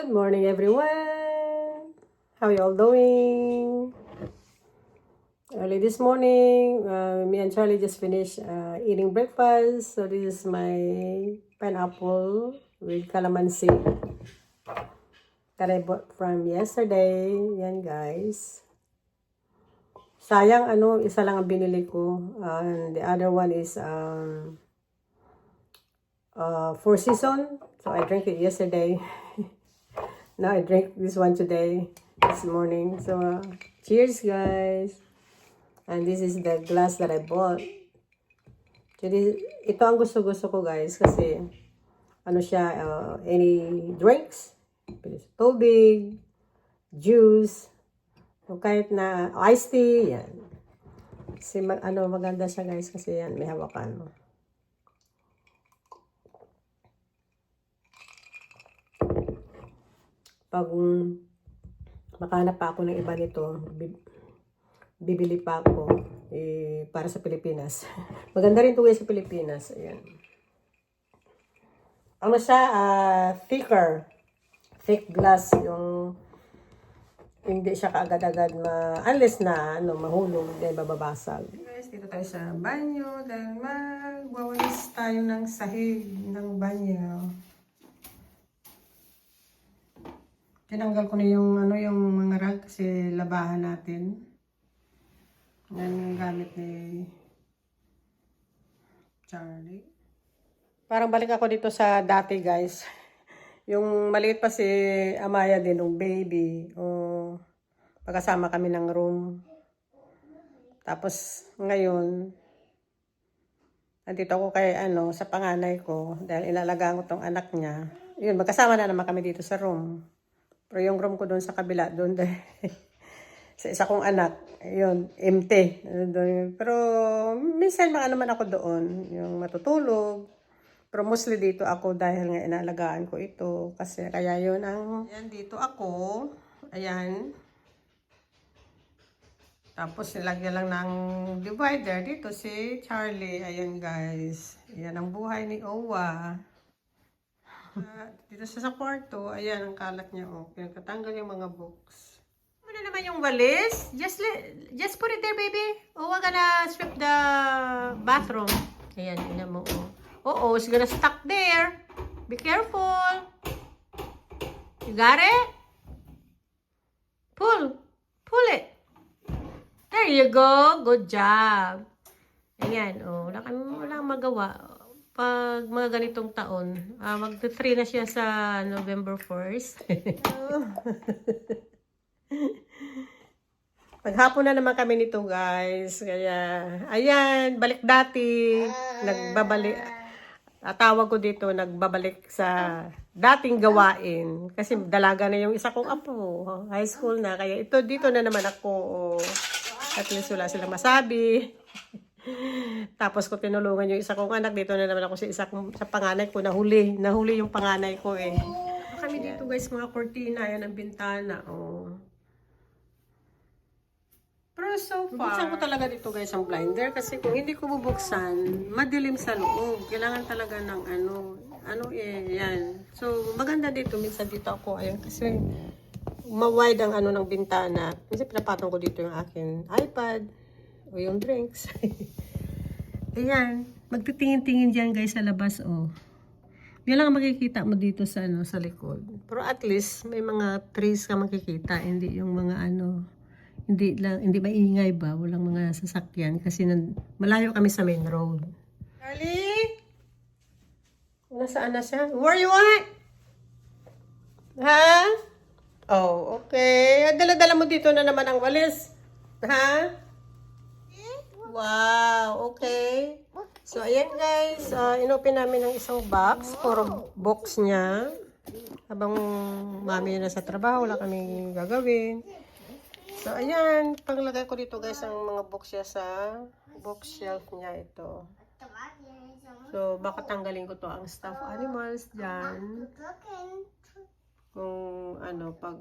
Good morning, everyone. How you all doing? Early this morning, me and Charlie just finished eating breakfast. So this is my pineapple with calamansi that I bought from yesterday. Yan, guys. Sayang, isa lang ang binili ko. And the other one is Four Seasons. So I drank it yesterday. Now I drank this one today, this morning. So cheers, guys. And this is the glass that I bought. So ito ang gusto-gusto ko, guys, kasi siya, any drinks, tubig, juice, o kahit na iced tea, yan. Kasi maganda siya, guys, kasi yan, may hawakan. Pag makahanap pa ako ng iba nito, bibili pa ako para sa Pilipinas. Maganda rin ito, guys, sa Pilipinas. Ayan. Siya, thicker. Thick glass, yung hindi siya kaagad-agad unless na mahulog, dahil bababasag. Guys, dito tayo sa banyo dahil magwawalis tayo ng sahig ng banyo. Tinanggal ko na yung mga rag kasi labahan natin. Yan yung gamit ni Charlie. Parang balik ako dito sa dati, guys. Yung maliit pa si Amaya din, yung baby. Pagkasama kami ng room. Tapos ngayon, nandito ako kay sa panganay ko dahil inalagaan ko tong anak niya. Yun, magkasama na naman kami dito sa room. Pero yung room ko doon sa kabila, doon sa isa kong anak, yun, empty. Pero minsan naman ako doon, yung matutulog. Pero mostly dito ako dahil nga inaalagaan ko ito. Kasi kaya yun ayan, dito ako. Ayan. Tapos nilagyan lang ng divider. Dito si Charlie. Ayan, guys. Ayan ang buhay ni Owa. Dito sa kwarto, ayan ang kalat niya. Pinagkatanggal yung mga books. Ano naman yung walis? Just put it there, baby. We're gonna sweep the bathroom. Ayan, ina mo. It's gonna stuck there. Be careful. You got it? Pull it. There you go. Good job. Ayan, wala kang magawa. Pag mga ganitong taon, mag-3 na siya sa November 1st. Paghapon na naman kami nito, guys. Kaya, ayan, balik dati. Nagbabalik. Tawag ko dito, nagbabalik sa dating gawain. Kasi dalaga na yung isa kong apo. High school na. Kaya dito na naman ako. At least wala silang masabi. Tapos ko tinulungan yung isa kong anak. Dito na naman ako sa panganay ko. Nahuli yung panganay ko Kami dito, guys, mga cortina. Ayan ang bintana. Pero so far, bubuksan ko talaga dito, guys, ang blinder. Kasi kung hindi ko bubuksan, madilim sa loob. Kailangan talaga ng yan. So maganda dito. Minsan dito ako. Ayan, kasi ma-wide ang ng bintana. Minsan pinapatong ko dito yung akin iPad. O yung drinks. Ayan. Magtitingin-tingin dyan, guys, sa labas, Yan lang ang makikita mo dito sa likod. Pero at least, may mga trees ka makikita. Hindi yung mga hindi maingay ba? Walang mga sasakyan. Kasi malayo kami sa main road. Charlie? Nasaan na siya? Where you at? Ha? Okay. Dala-dala mo dito na naman ang walis. Ha? Wow, okay. So, ayan, guys. Inopen namin ng isang box. Puro box niya. Habang mami na sa trabaho, wala kami gagawin. So, ayan. Paglagay ko dito, guys, ang mga box niya sa bookshelf niya ito. So, baka tanggalin ko to ang stuffed animals dyan. Kung pag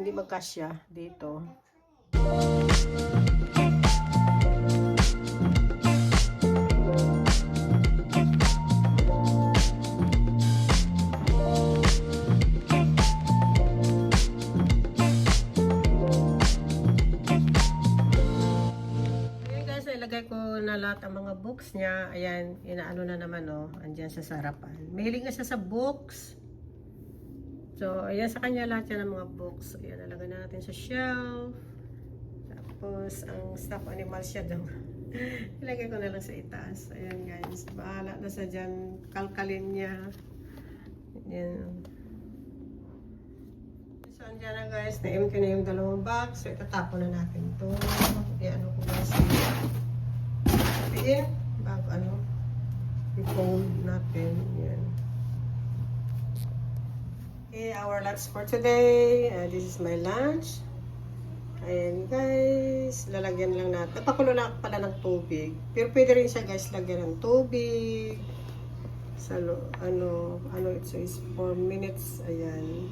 hindi magkasya dito. mga books niya. Ayan, inaano na naman, oh. Andyan sa sarapan. Mahilig nga siya sa books. So, ayan sa kanya lahat yan ng mga books. Ayan, nalagay na natin sa shelf. Tapos, ang stuffed animal siya daw. Ilagay ko na lang sa itaas. Ayan guys, bahala na sa dyan. Kalkalin niya. Ayan. So, andyan na guys. Na-empty na yung dalawang box. So, itatapon na natin ito. Ayan, ano ko guys. Sabihin, bago ano, i-fold natin. Ayan. Okay, our lunch for today. This is my lunch. Ayan guys, lalagyan lang natin. Napakulo na pala ng tubig. Pero pwede rin siya guys lagyan ng tubig. Sa it says 4 minutes. Ayan.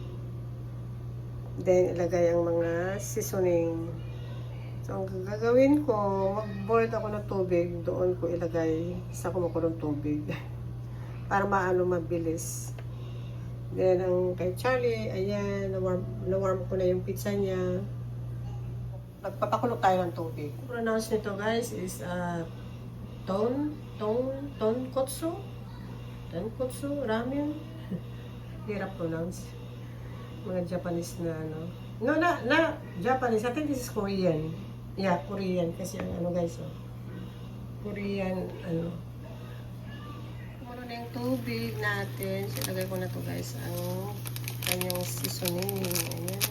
Then ilagay ang mga seasoning. So ang gagawin ko, mag-boil ako ng tubig. Doon ko ilagay sa kumukulong tubig. Para maano mabilis. Then, ang kay Charlie, ayan, na-warm ko na yung pizza niya. Nagpapakulo tayo ng tubig. Ang pronounce nito guys is tonkotsu ramen. Hirap pronounce. Mga Japanese na ano. No, na Japanese. I think this is Korean. Yeah, Korean. Kasi ano guys, oh. Korean, ano. Na yung tubig natin. So, ilagay ko na to guys ang kanyang seasoning. Ayan.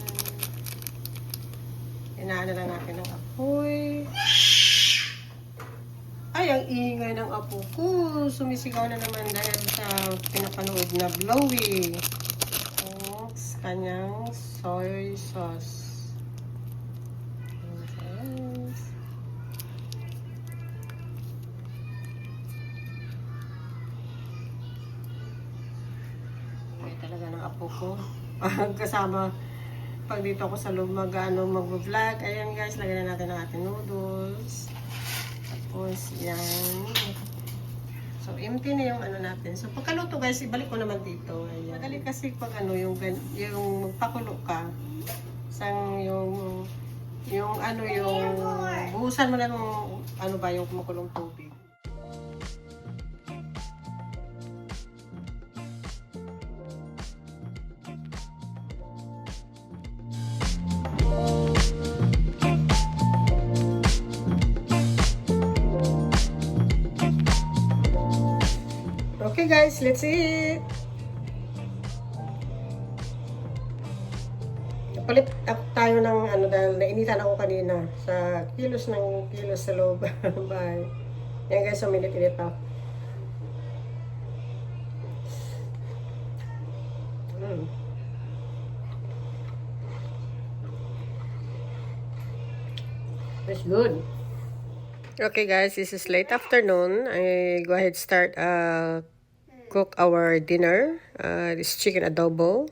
Inaano lang natin ng apoy. Ay, ang ingay ng apo ko. Sumisigaw na naman dahil sa pinapanood na Blowy. Ang kanyang soy sauce. Talaga ng apo ko. Kasama pag dito ako sa loob mag-vlog. Ayan guys, lagyan na natin ang ating noodles. Tapos yan. So empty na yung ano natin. So pagkaluto guys, ibalik ko naman dito. Ayan. Madali kasi pag ano yung magpakulo ka. Sang yung buhusan mo na ng yung kumukulong tubig. Okay guys, let's eat! Palit tayo ng ano dahil nainitan ako kanina sa kilos sa loob ng bahay. Yan guys, so minit-init pa. That's good. Okay guys, this is late afternoon. I go ahead start cook our dinner. This chicken adobo.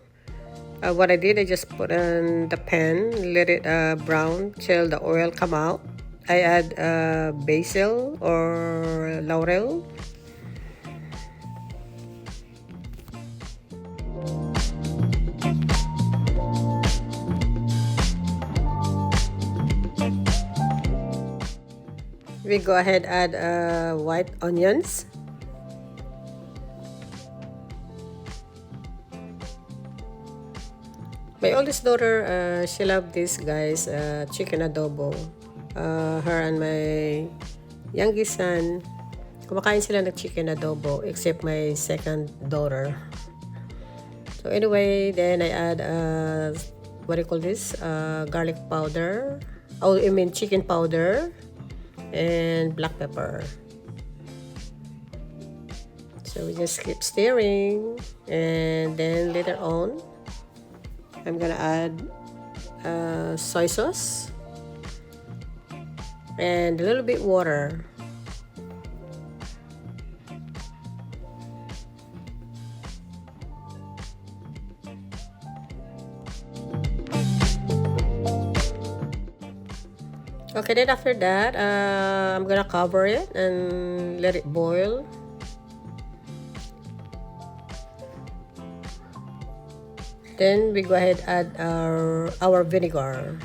What I did, I just put in the pan, let it brown till the oil come out. I add basil or laurel. We go ahead add white onions. My oldest daughter, she loved this guys, chicken adobo. Her and my youngest son, kumakain sila ng chicken adobo except my second daughter. So anyway, then I add what do you call this? Garlic powder. Oh, I mean chicken powder and black pepper. So we just keep stirring, and then later on I'm gonna add soy sauce and a little bit water. Okay, then after that, I'm gonna cover it and let it boil. Then we go ahead add our vinegar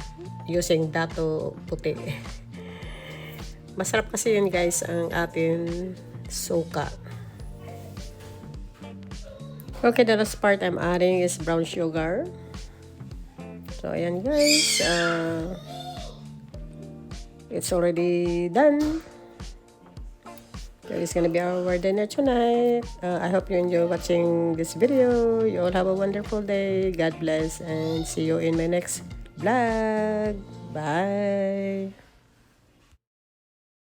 using Dato Puti. Masarap kasi yun guys, ang atin suka. Okay, the last part I'm adding is brown sugar. So, ayan guys. It's already done. So, it's gonna be our dinner tonight. I hope you enjoy watching this video. You all have a wonderful day. God bless and see you in my next vlog. Bye!